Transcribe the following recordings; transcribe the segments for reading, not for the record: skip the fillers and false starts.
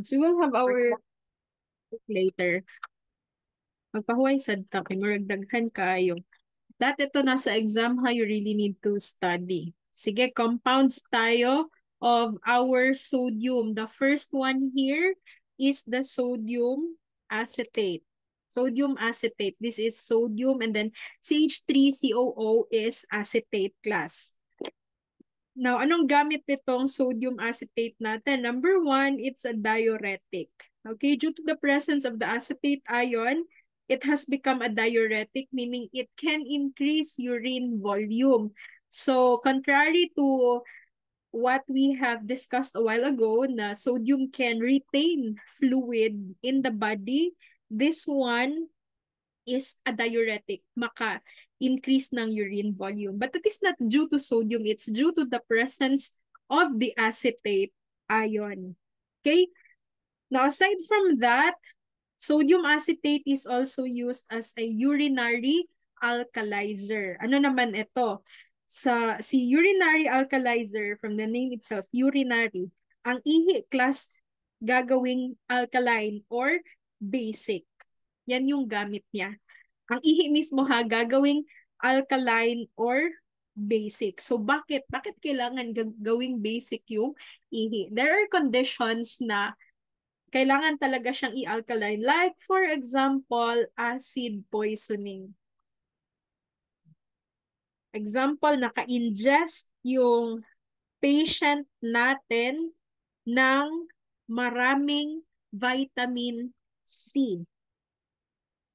So we will have our later. Magpahuway sad ta kay murag daghan kaayo. Dati ito nasa exam ha, you really need to study. Sige, compounds tayo of our sodium. The first one here is the sodium acetate. Sodium acetate. This is sodium and then CH3COO is acetate class. Now, anong gamit nitong sodium acetate natin? Number one, it's a diuretic. Okay, due to the presence of the acetate ion, it has become a diuretic, meaning it can increase urine volume. So, contrary to what we have discussed a while ago, na sodium can retain fluid in the body, this one is a diuretic, maka-increase ng urine volume. But it is not due to sodium, it's due to the presence of the acetate ion. Okay? Now, aside from that, sodium acetate is also used as a urinary alkalizer. Ano naman ito? Si urinary alkalizer, from the name itself, urinary, ang ihi class gagawing alkaline or basic. Yan yung gamit niya. Ang ihi mismo ha, gagawing alkaline or basic. So bakit? Bakit kailangan gawing basic yung ihi? There are conditions na kailangan talaga siyang i-alkaline. Like for example, acid poisoning. Example, naka-ingest yung patient natin ng maraming vitamin C.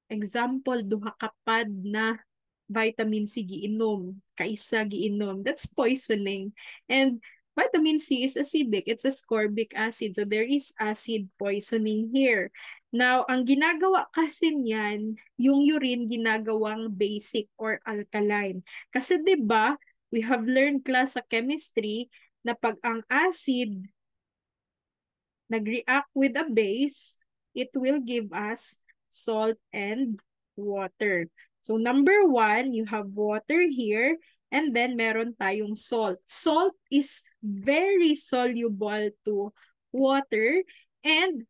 Example, duha kapad na vitamin C giinom, kaisa giinom. That's poisoning. And vitamin C is acidic. It's ascorbic acid. So there is acid poisoning here. Now, ang ginagawa kasi niyan, yung urine ginagawang basic or alkaline. Kasi 'di ba, we have learned class sa chemistry na pag ang acid nag-react with a base, it will give us salt and water. So number one, you have water here, and then meron tayong salt. Salt is very soluble to water, and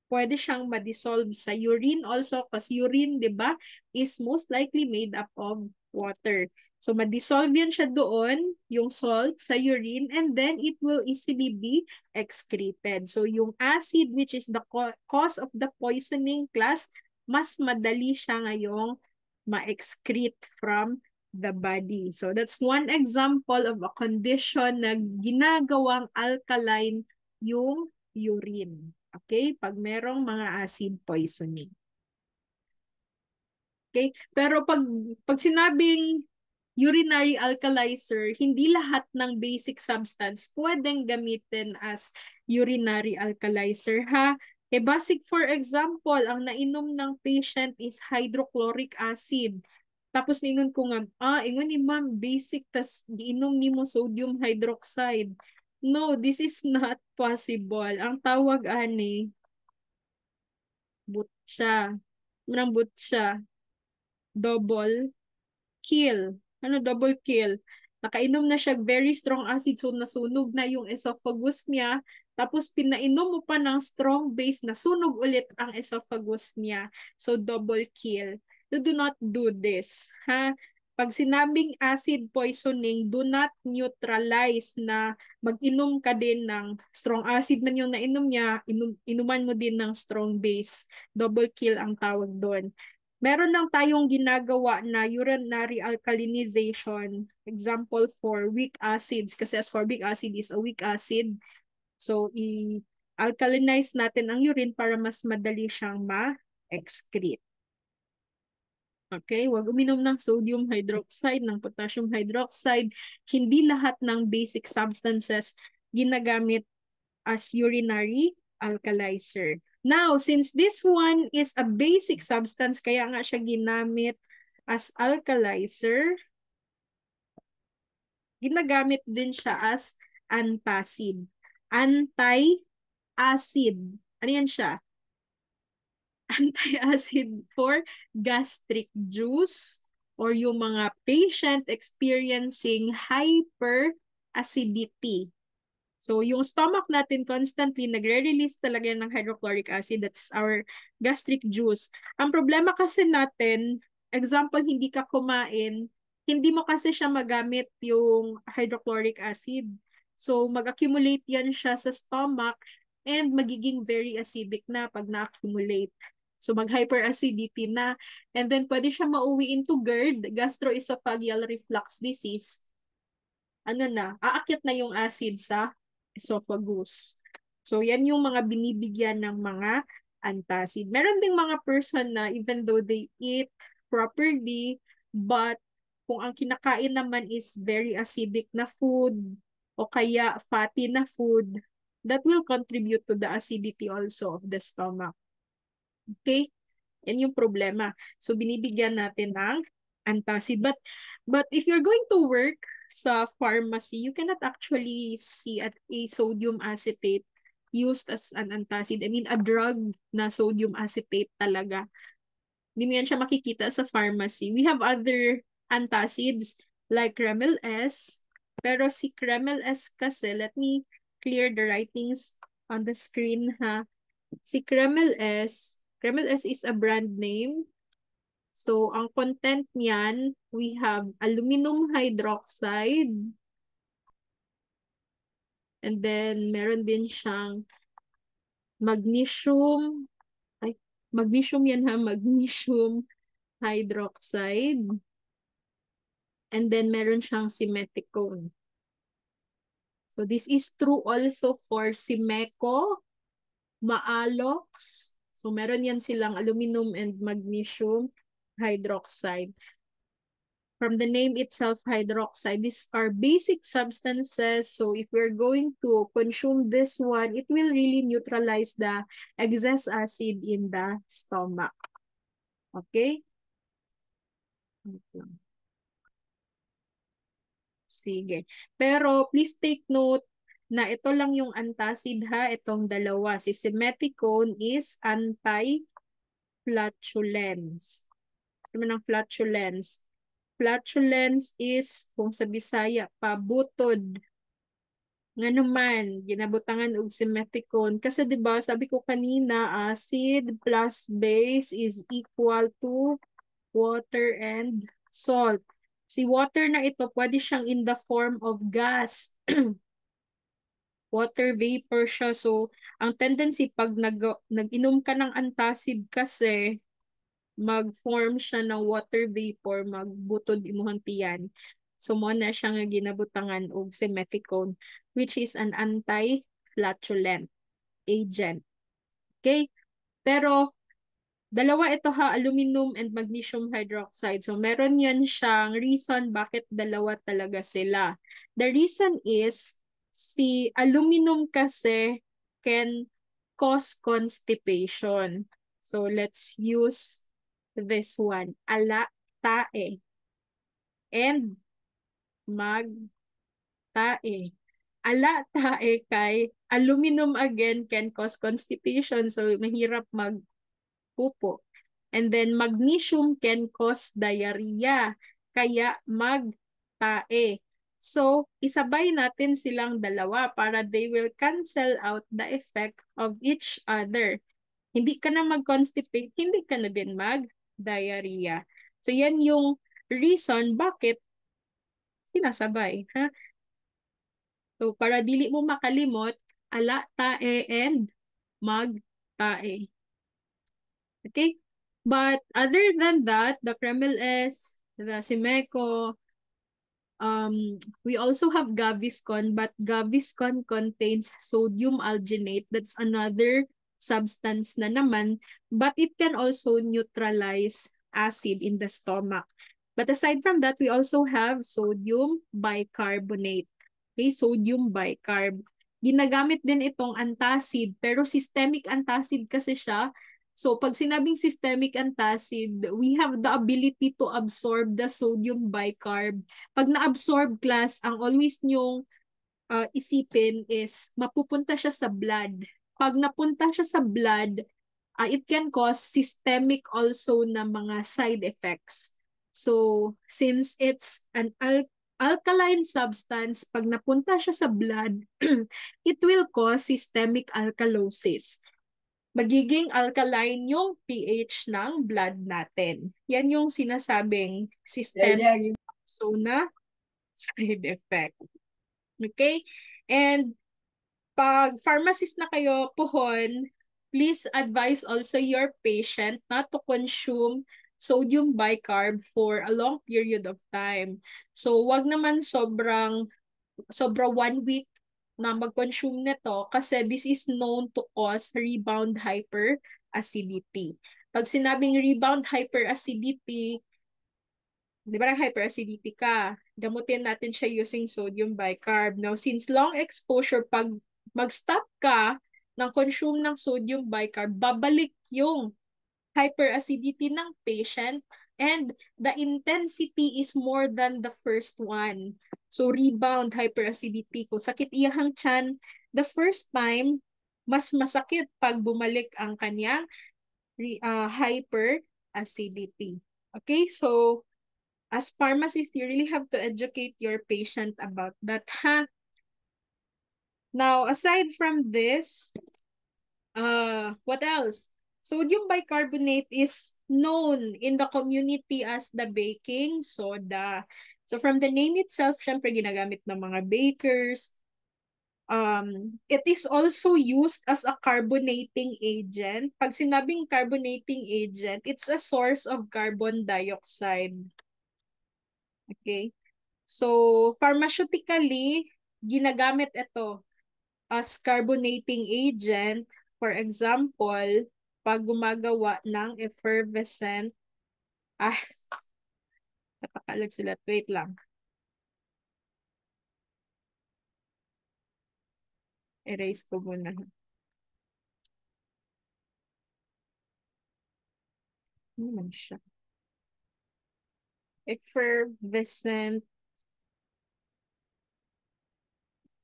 pwede siyang ma-dissolve sa urine also because urine, di ba, is most likely made up of water. So, ma-dissolve yan siya doon, yung salt sa urine, and then it will easily be excreted. So, yung acid, which is the cause of the poisoning class, mas madali siya ngayong ma-excrete from the body. So, that's one example of a condition na ginagawang alkaline yung urine. Okay? Pag merong mga acid poisoning. Okay? Pero pag sinabing urinary alkalizer, hindi lahat ng basic substance pwedeng gamitin as urinary alkalizer ha. E basic for example, ang nainom ng patient is hydrochloric acid. Tapos ningon ko nga, ingon ni ma'am, basic, tas giinom ni mo sodium hydroxide. No, this is not possible. Ang tawag ani, butsa. Manang butsa. Double kill. Ano double kill? Nakainom na siya very strong acid so nasunog na yung esophagus niya. Tapos pinainom mo pa ng strong base, nasunog ulit ang esophagus niya. So double kill. So do not do this. Ha? Pag sinabing acid poisoning, do not neutralize na mag-inom ka din ng strong acid man yung nainom niya, inuman mo din ng strong base. Double kill ang tawag doon. Meron lang tayong ginagawa na urinary alkalinization. Example for weak acids. Kasi ascorbic acid is a weak acid. So, i-alkalinize natin ang urine para mas madali siyang ma-excrete. Okay, huwag uminom ng sodium hydroxide, ng potassium hydroxide. Hindi lahat ng basic substances ginagamit as urinary alkalizer. Now, since this one is a basic substance, kaya nga siya ginamit as alkalizer, ginagamit din siya as antacid. Anti-acid. Ano yan siya? Anti-acid for gastric juice or yung mga patient experiencing hyperacidity. So yung stomach natin constantly nagre-release talaga ng hydrochloric acid. That's our gastric juice. Ang problema kasi natin, example, hindi ka kumain, hindi mo kasi siya magamit yung hydrochloric acid. So mag-accumulate yan siya sa stomach and magiging very acidic na pag na-accumulate. So mag-hyperacidity na, and then pwede siya mauwi into GERD, gastroesophageal reflux disease. Ano na, aakyat na yung acid sa esophagus. So yan yung mga binibigyan ng mga antacid. Meron ding mga person na even though they eat properly, but kung ang kinakain naman is very acidic na food o kaya fatty na food, that will contribute to the acidity also of the stomach. Okay? Yan yung problema. So, binibigyan natin ng antacid. But if you're going to work sa pharmacy, you cannot actually see at a sodium acetate used as an antacid. I mean, a drug na sodium acetate talaga. Hindi mo yan siya makikita sa pharmacy. We have other antacids like Kremel S. Pero si Kremel S kasi, let me clear the writings on the screen ha. Si Kremel S is a brand name. So, ang content niyan, we have aluminum hydroxide. And then, meron din siyang magnesium. Magnesium yan ha, magnesium hydroxide. And then, meron siyang simethicone. So, this is true also for Simeco, Maalox. So, meron yan silang aluminum and magnesium hydroxide. From the name itself, hydroxide, these are basic substances. So, if we're going to consume this one, it will really neutralize the excess acid in the stomach. Okay? Sige. Pero, please take note na ito lang yung antacid ha, itong dalawa. Si simethicone is anti-flatulence. Ano ng flatulence? Flatulence is, kung sa Bisaya, pabutod. Nga naman, ginabutangan og simethicone. Kasi 'di ba sabi ko kanina, acid plus base is equal to water and salt. Si water na ito, pwede siyang in the form of gas. Water vapor siya. So, ang tendency pag nag-inom ka ng antacid kasi, mag-form siya ng water vapor, magbutod imuhang tiyan. So, mo na siya nga ginabutangan og simethicone, which is an anti-flatulent agent. Okay? Pero, dalawa ito ha, aluminum and magnesium hydroxide. So, meron yan siyang reason bakit dalawa talaga sila. The reason is, si aluminum kasi can cause constipation. So, let's use this one. Ala, tae. And mag-tae. Ala, tae kay aluminum again can cause constipation. So, mahirap magpupo. And then, magnesium can cause diarrhea. Kaya, mag-tae. So, isabay natin silang dalawa para they will cancel out the effect of each other. Hindi ka na mag-constipate, hindi ka na din mag-diarrhea. So, yan yung reason bakit sinasabay. Ha? So, para dili mo makalimot, ala, tae, and mag-tae. Okay? But other than that, the Kremel S, the Simeco, we also have Gaviscon, but Gaviscon contains sodium alginate. That's another substance na naman, but it can also neutralize acid in the stomach. But aside from that, we also have sodium bicarbonate. Okay, sodium bicarb. Ginagamit din itong antacid, pero systemic antacid kasi siya. So, pag sinabing systemic antacid, we have the ability to absorb the sodium bicarb. Pag na-absorb class, ang always nyong isipin is mapupunta siya sa blood. Pag napunta siya sa blood, it can cause systemic also na mga side effects. So, since it's an alkaline substance, pag napunta siya sa blood, it will cause systemic alkalosis. Magiging alkaline yung pH ng blood natin. Yan yung sinasabing systemic na side effect. Okay? And pag pharmacist na kayo, puhon, please advise also your patient not to consume sodium bicarb for a long period of time. So, wag naman sobra 1 week na mag-consume nito kasi this is known to cause rebound hyperacidity. Pag sinabing rebound hyperacidity, di ba hyperacidity ka, gamutin natin siya using sodium bicarb. Now, since long exposure, pag mag-stop ka ng consume ng sodium bicarb, babalik yung hyperacidity ng patient and the intensity is more than the first one. So, rebound hyperacidity. Kung sakit iyahang tiyan, the first time, mas masakit pag bumalik ang kanyang hyperacidity. Okay, so as pharmacists, you really have to educate your patient about that, ha? Now, aside from this, what else? Sodium bicarbonate is known in the community as the baking soda. So from the name itself, syempre ginagamit ng mga bakers. It is also used as a carbonating agent. Pag sinabing carbonating agent, it's a source of carbon dioxide. Okay? So, pharmaceutically, ginagamit ito as carbonating agent. For example, pag gumagawa ng effervescent, ah, nakakalag sila. Wait lang. Erase ko muna. Ano naman siya? Effervescent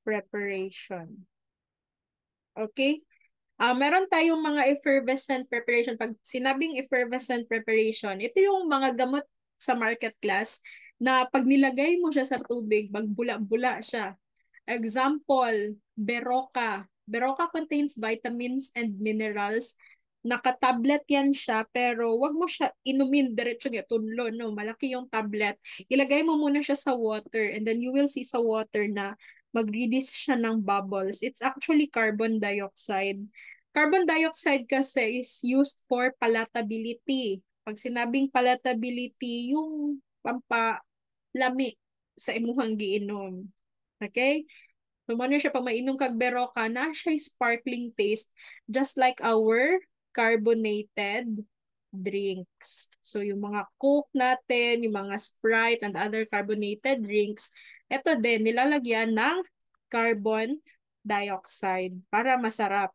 preparation. Okay? Meron tayong mga effervescent preparation. Pag sinabing effervescent preparation, ito yung mga gamot sa market class na pag nilagay mo siya sa tubig, magbula-bula siya. Example, Berocca. Berocca contains vitamins and minerals. Naka-tablet yan siya, pero wag mo siya inumin diretso niya, tunlo, no? Malaki yung tablet. Ilagay mo muna siya sa water and then you will see sa water na mag-release siya ng bubbles. It's actually carbon dioxide. Carbon dioxide kasi is used for palatability. Pag sinabing palatability, yung pampalami sa imuhang giinom. Okay? So, ano siya, pag mainom kag Berocca, na siya sparkling taste, just like our carbonated drinks. So, yung mga Coke natin, yung mga Sprite and other carbonated drinks, ito din, nilalagyan ng carbon dioxide para masarap.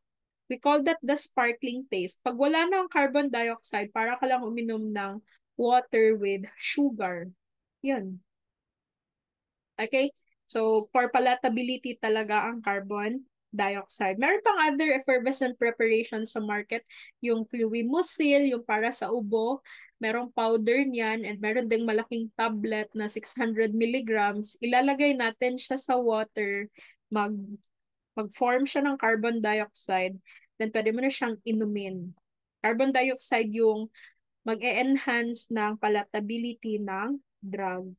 We call that the sparkling taste. Pag wala ng carbon dioxide, para ka lang uminom ng water with sugar. Yun. Okay? So, for palatability talaga ang carbon dioxide. Meron pang other effervescent preparations sa market, yung Fluimucil, yung para sa ubo, merong powder niyan, and meron ding malaking tablet na 600 milligrams. Ilalagay natin siya sa water, mag-form siya ng carbon dioxide, then pwede mo na siyang inumin. Carbon dioxide yung mag-e-enhance ng palatability ng drug.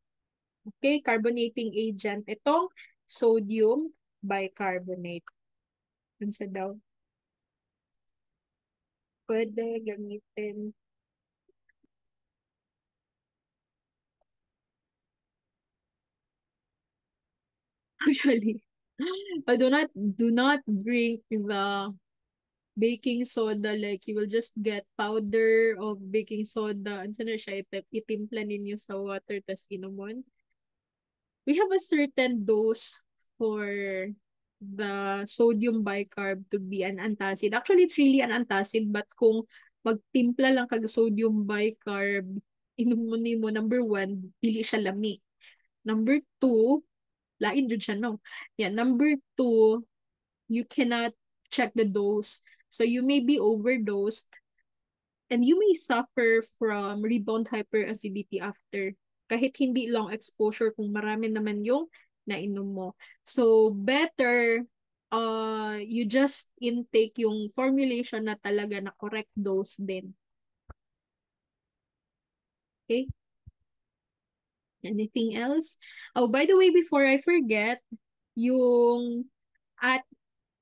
Okay, carbonating agent. Itong sodium bicarbonate. Ano sa daw? Pwede gamitin. Actually, do not drink the baking soda. Like, you will just get powder of baking soda. Ano na siya? Itimpla ninyo sa water, tas inomon. We have a certain dose for the sodium bicarb to be an antacid. Actually, it's really an antacid, but kung magtimpla lang kag sodium bicarb, inom mo nimo, number one, dili siya lami. Number two, lain jud siya, no? Yeah, number two, you cannot check the dose. So you may be overdosed and you may suffer from rebound hyperacidity after. kahit hindi long exposure kung marami naman yung nainom mo. So, better you just intake yung formulation na talaga na correct dose din. Okay? Anything else? Oh, by the way, before I forget, yung at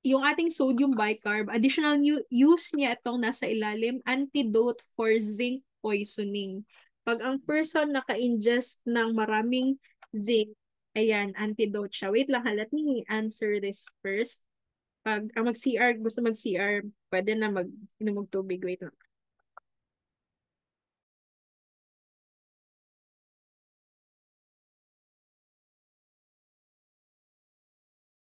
yung ating sodium bicarb, additional use niya itong nasa ilalim, antidote for zinc poisoning. Pag ang person naka-ingest ng maraming zinc, ayan, antidote siya. Wait lang ha, let me answer this first. Pag ang mag-CR, gusto mag-CR, pwede na mag-inom ng tubig. Wait lang.